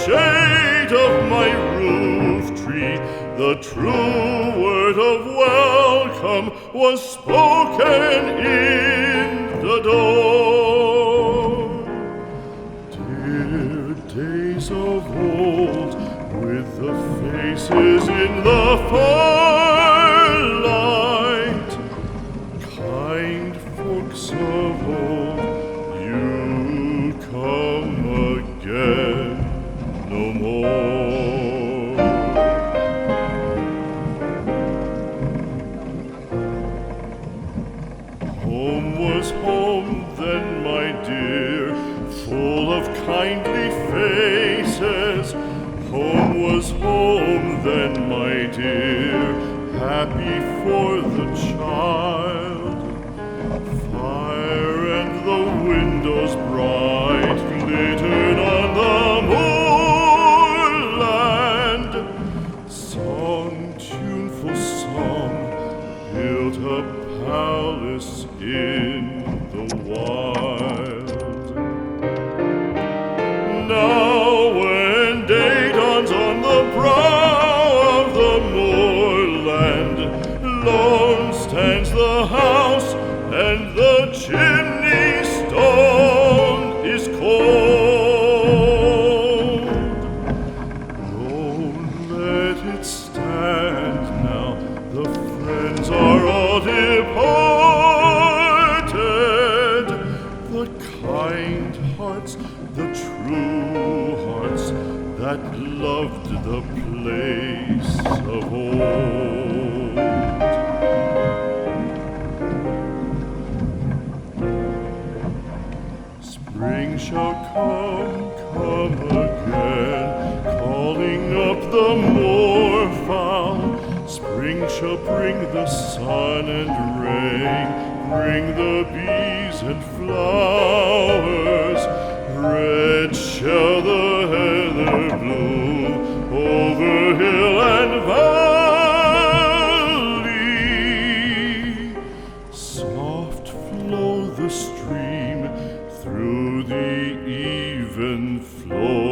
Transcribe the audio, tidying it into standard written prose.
shade of my roof tree, the true word of welcome was spoken in the door. Dear days of old, with the faces in the firelight, kind folks of old, you come again no more. Home was home then, my dear, full of kindly faces. Home was home then, my dear, happy for the child. Fire and the windows bright glittered on the moorland. Song, tuneful song, built a palace in the wild. Now when day dawns on the brow of the moorland, lone stands the house and the chimney stone is cold. Don't let it stand now, the friends are all departed. The kind hearts, the true hearts that loved the place of old. Spring shall come again, calling up the moorfowl. Spring shall bring the sun and rain, bring the bees and flowers. Red shall the heather bloom over hill and valley. Soft flow the stream through the even flow.